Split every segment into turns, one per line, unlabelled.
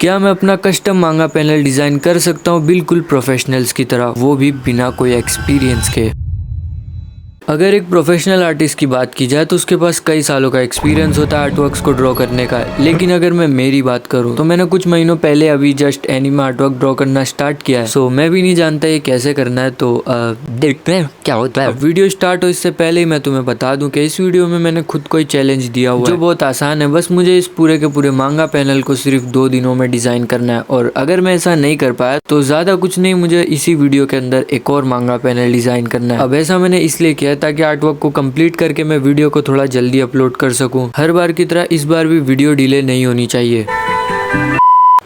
क्या मैं अपना कस्टम मांगा पैनल डिजाइन कर सकता हूँ बिल्कुल प्रोफेशनल्स की तरह, वो भी बिना कोई एक्सपीरियंस के। अगर एक प्रोफेशनल आर्टिस्ट की बात की जाए तो उसके पास कई सालों का एक्सपीरियंस होता है आर्टवर्क्स को ड्रॉ करने का। लेकिन अगर मैं मेरी बात करूं तो मैंने कुछ महीनों पहले अभी जस्ट एनिमे आर्टवर्क ड्रॉ करना स्टार्ट किया है। सो मैं भी नहीं जानता ये कैसे करना है, तो देखते हैं क्या होता है। अब वीडियो स्टार्ट हो इससे पहले ही मैं तुम्हें बता दूं कि इस वीडियो में मैंने खुद को ही चैलेंज दिया हुआ है जो बहुत आसान है। बस मुझे इस पूरे के पूरे मांगा पैनल को सिर्फ 2 दिनों में डिजाइन करना है, और अगर मैं ऐसा नहीं कर पाया तो ज्यादा कुछ नहीं, मुझे इसी वीडियो के अंदर एक और मांगा पैनल डिजाइन करना है। अब ऐसा मैंने इसलिए किया ताकि आर्टवर्क को कंप्लीट करके मैं वीडियो को थोड़ा जल्दी अपलोड कर सकूं। हर बार की तरह इस बार भी वीडियो डिले नहीं होनी चाहिए।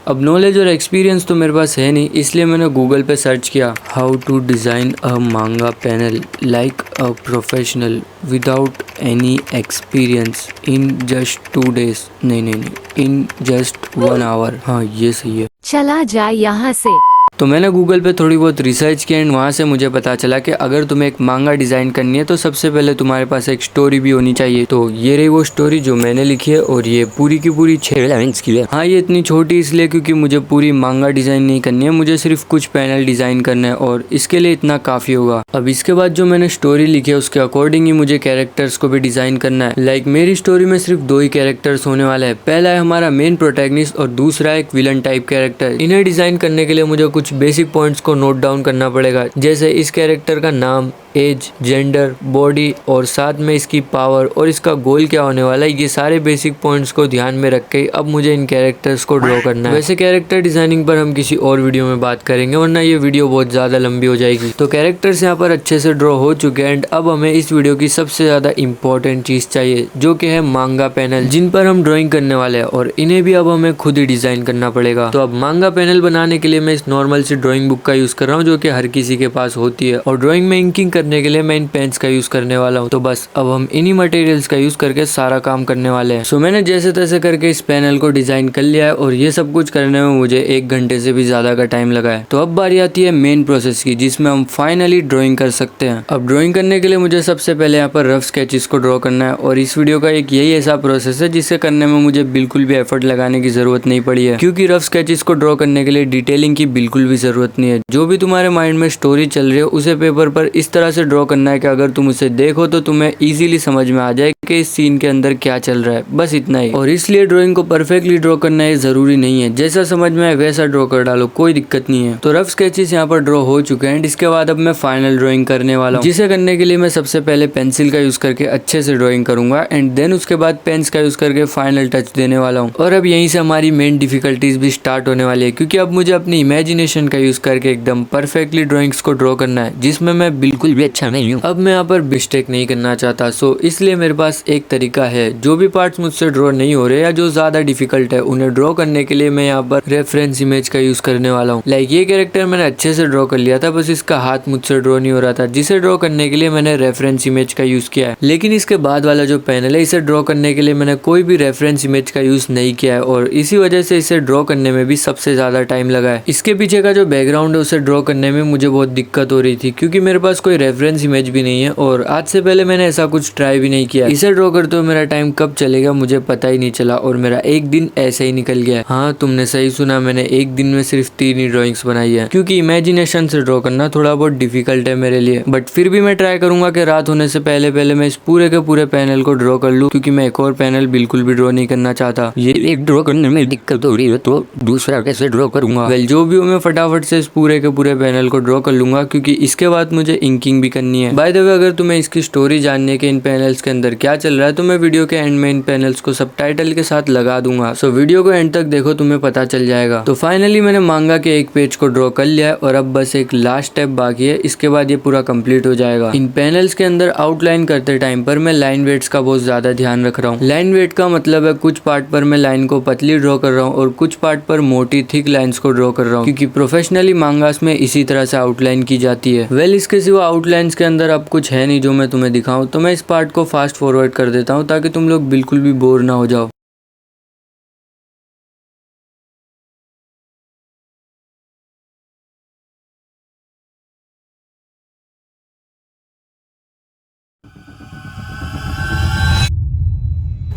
अब नॉलेज और एक्सपीरियंस तो मेरे पास है नहीं, इसलिए मैंने गूगल पे सर्च किया हाउ टू डिज़ाइन अ मांगा panel like a professional without any experience in just 2 days। नहीं, इन जस्ट 1 hour। हाँ, ये सही है।
चला जाए यहाँ से।
तो मैंने गूगल पे थोड़ी बहुत रिसर्च की एंड वहाँ से मुझे पता चला कि अगर तुम्हें एक मांगा डिज़ाइन करनी है तो सबसे पहले तुम्हारे पास एक स्टोरी भी होनी चाहिए। तो ये रही वो स्टोरी जो मैंने लिखी है, और ये पूरी की पूरी 6 लाइन्स की है। हाँ, ये इतनी छोटी इसलिए क्योंकि मुझे पूरी मांगा डिज़ाइन नहीं करनी है, मुझे सिर्फ कुछ पैनल डिज़ाइन करना है और इसके लिए इतना काफ़ी होगा। अब इसके बाद जो मैंने स्टोरी लिखी है उसके अकॉर्डिंग ही मुझे कैरेक्टर्स को भी डिज़ाइन करना है। लाइक मेरी स्टोरी में सिर्फ 2 ही कैरेक्टर्स होने वाले हैं। पहला है हमारा मेन प्रोटैगनिस्ट और दूसरा एक विलन टाइप कैरेक्टर। इन्हें डिज़ाइन करने के लिए मुझे कुछ बेसिक पॉइंट्स को नोट डाउन करना पड़ेगा, जैसे इस कैरेक्टर का नाम, एज, जेंडर, बॉडी और साथ में इसकी पावर और इसका गोल क्या होने वाला है। ये सारे बेसिक पॉइंट्स को ध्यान में रख के अब मुझे इन कैरेक्टर्स को ड्रॉ करना है। वैसे कैरेक्टर डिजाइनिंग पर हम किसी और वीडियो में बात करेंगे, वरना ये वीडियो बहुत ज्यादा लंबी हो जाएगी। तो कैरेक्टर्स यहाँ पर अच्छे से ड्रॉ हो चुके हैं एंड अब हमें इस वीडियो की सबसे ज्यादा इंपॉर्टेंट चीज चाहिए, जो कि है मांगा पैनल, जिन पर हम ड्रॉइंग करने वाले हैं, और इन्हें भी अब हमें खुद ही डिजाइन करना पड़ेगा। तो अब मांगा पैनल बनाने के लिए मैं इस नॉर्मल सी ड्रॉइंग बुक का यूज कर रहा हूँ, जो कि हर किसी के पास होती है, और ड्रॉइंग में इंकिंग करने के लिए मैं इन पेन्स का यूज करने वाला हूँ। तो बस अब हम इन्हीं मटेरियल्स का यूज करके सारा काम करने वाले हैं। सो मैंने जैसे तैसे करके इस पैनल को डिजाइन कर लिया है, और ये सब कुछ करने में मुझे 1 घंटे से भी ज्यादा का टाइम लगा है। तो अब बारी आती है मेन प्रोसेस की, जिसमें हम फाइनली ड्रॉइंग कर सकते हैं। अब ड्रॉइंग करने के लिए मुझे सबसे पहले यहाँ पर रफ स्केचेस को ड्रॉ करना है, और इस वीडियो का एक यही ऐसा प्रोसेस है जिसे करने में मुझे बिल्कुल भी एफर्ट लगाने की जरूरत नहीं पड़ी है, क्योंकि रफ स्केचेस को ड्रॉ करने के लिए डिटेलिंग की बिल्कुल भी जरूरत नहीं है। जो भी तुम्हारे माइंड में स्टोरी चल रही है उसे पेपर पर इस तरह से ड्रॉ करना है कि अगर तुम उसे देखो तो तुम्हें इजीली समझ में आ जाए कि इस सीन के अंदर क्या चल रहा है, बस इतना ही। और इसलिए ड्राइंग को परफेक्टली ड्रॉ करना ये जरूरी नहीं है, जैसा समझ में आए वैसा ड्रॉ कर डालो, कोई दिक्कत नहीं है। तो रफ स्केचेस यहाँ पर ड्रॉ हो चुके हैं। इसके बाद अब मैं फाइनल ड्राइंग करने वाला हूँ, जिसे करने के लिए मैं सबसे पहले पेंसिल का यूज करके अच्छे से ड्राइंग करूंगा एंड देन उसके बाद पेन्स का यूज करके फाइनल टच देने वाला हूँ। और अब यहीं से हमारी मेन डिफिकल्टीज भी स्टार्ट होने वाली है, क्योंकि अब मुझे अपनी इमेजिनेशन का यूज करके एकदम परफेक्टली ड्रॉइंग्स को ड्रॉ करना है, जिसमें मैं बिल्कुल भी अच्छा नहीं हूँ। अब मैं यहाँ पर मिस्टेक नहीं करना चाहता, सो इसलिए मेरे पास एक तरीका है। जो भी पार्ट्स मुझसे ड्रॉ नहीं हो रहे या जो ज्यादा डिफिकल्ट है उन्हें ड्रॉ करने के लिए मैं यहाँ पर रेफरेंस इमेज का यूज करने वाला हूँ। लाइक ये कैरेक्टर मैंने अच्छे से ड्रॉ कर लिया था, बस इसका हाथ मुझसे ड्रॉ नहीं हो रहा था, जिसे ड्रॉ करने के लिए मैंने रेफरेंस इमेज का यूज किया है। लेकिन इसके बाद वाला जो पैनल है, इसे ड्रॉ करने के लिए मैंने कोई भी रेफरेंस इमेज का यूज नहीं किया है, और इसी वजह से इसे ड्रॉ करने में भी सबसे ज्यादा टाइम लगा है। इसके पीछे का जो बैकग्राउंड है उसे ड्रॉ करने में मुझे बहुत दिक्कत हो रही थी, क्योंकि मेरे पास कोई रेफरेंस इमेज भी नहीं है और आज से पहले मैंने ऐसा कुछ ट्राई भी नहीं किया। इसे ड्रॉ करते हुए मेरा टाइम कब चलेगा मुझे पता ही नहीं चला, और मेरा एक दिन ऐसे ही निकल गया। हाँ, तुमने सही सुना, मैंने एक दिन में सिर्फ 3 ही ड्रॉइंग्स बनाई है, क्योंकि इमेजिनेशन से ड्रॉ करना थोड़ा बहुत डिफिकल्ट है मेरे लिए। बट फिर भी मैं ट्राई करूंगा कि रात होने से पहले पहले मैं इस पूरे के पूरे पैनल को ड्रॉ कर लूं, क्योंकि मैं एक और पैनल बिल्कुल भी ड्रॉ नहीं करना चाहता। ये एक ड्रॉ करने में दिक्कत हो रही है तो दूसरा कैसे ड्रॉ करूंगा। वेल, जो भी हो, मैं फटाफट से इस पूरे के पूरे पैनल को ड्रॉ कर लूंगा, क्योंकि इसके बाद मुझे इंकिंग भी करनी है। बाय द वे, अगर तुम्हें इसकी स्टोरी जानने के इन पैनल्स के अंदर क्या चल रहा है तो मैं वीडियो के एंड में इन पैनल्स को सबटाइटल के साथ लगा दूंगा। सो वीडियो को एंड तक देखो, तुम्हें पता चल जाएगा। तो फाइनली मैंने मांगा के एक पेज को ड्रॉ कर लिया है, और अब बस एक लास्ट स्टेप बाकी है, इसके बाद ये पूरा कंप्लीट हो जाएगा। इन पैनल्स के अंदर आउटलाइन करते टाइम पर मैं लाइन वेट्स का बहुत ज्यादा ध्यान रख रहा हूँ। लाइन वेट का मतलब है कुछ पार्ट पर मैं लाइन को पतली ड्रॉ कर रहा हूँ और कुछ पार्ट पर मोटी थिक लाइंस को ड्रॉ कर रहा हूँ, क्योंकि प्रोफेशनली मांगास में इसी तरह से आउटलाइन की जाती है। वेल, इसके सिवा आउटलाइंस के अंदर अब कुछ है नहीं जो मैं तुम्हें दिखाऊं, तो मैं इस पार्ट को फास्ट फॉरवर्ड कर देता हूँ ताकि तुम लोग बिल्कुल भी बोर ना हो जाओ।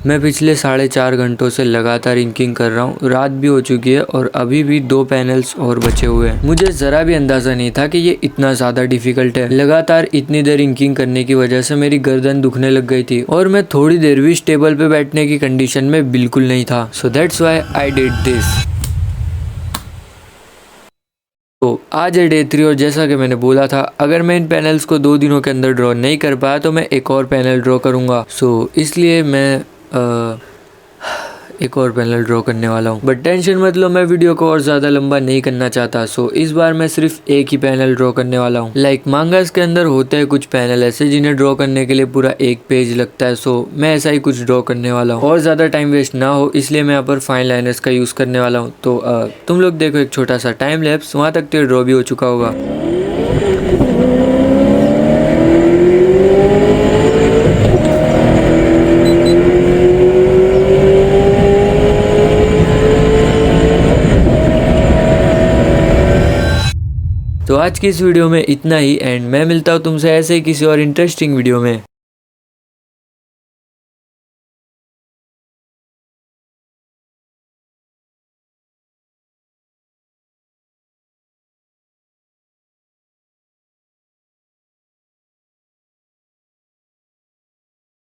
मैं पिछले 4.5 घंटों से लगातार इंकिंग कर रहा हूँ। रात भी हो चुकी है और अभी भी 2 पैनल्स और बचे हुए हैं। मुझे जरा भी अंदाजा नहीं था कि ये इतना ज्यादा डिफिकल्ट है। लगातार इतनी देर इंकिंग करने की वजह से मेरी गर्दन दुखने लग गई थी और मैं थोड़ी देर भी इस टेबल पे बैठने की कंडीशन में बिल्कुल नहीं था। So that's why I did this. तो आज है डे 3 और जैसा कि मैंने बोला था, अगर मैं इन पैनल्स को 2 दिनों के अंदर ड्रॉ नहीं कर पाया तो मैं एक और पैनल ड्रॉ करूँगा। सो इसलिए मैं एक और पैनल ड्रॉ करने वाला हूँ। बट टेंशन मत लो, मैं वीडियो को और ज़्यादा लंबा नहीं करना चाहता। सो इस बार मैं सिर्फ एक ही पैनल ड्रॉ करने वाला हूँ। लाइक मांगास के अंदर होते हैं कुछ पैनल ऐसे जिन्हें ड्रॉ करने के लिए पूरा एक पेज लगता है। सो मैं ऐसा ही कुछ ड्रॉ करने वाला हूँ और ज़्यादा टाइम वेस्ट ना हो इसलिए मैं यहाँ पर फाइन लाइनर्स का यूज़ करने वाला हूँ। तो तुम लोग देखो एक छोटा सा टाइम लैप्स, वहाँ तक तो ड्रॉ भी हो चुका होगा। तो आज की इस वीडियो में इतना ही एंड मैं मिलता हूँ तुमसे ऐसे ही किसी और इंटरेस्टिंग वीडियो में।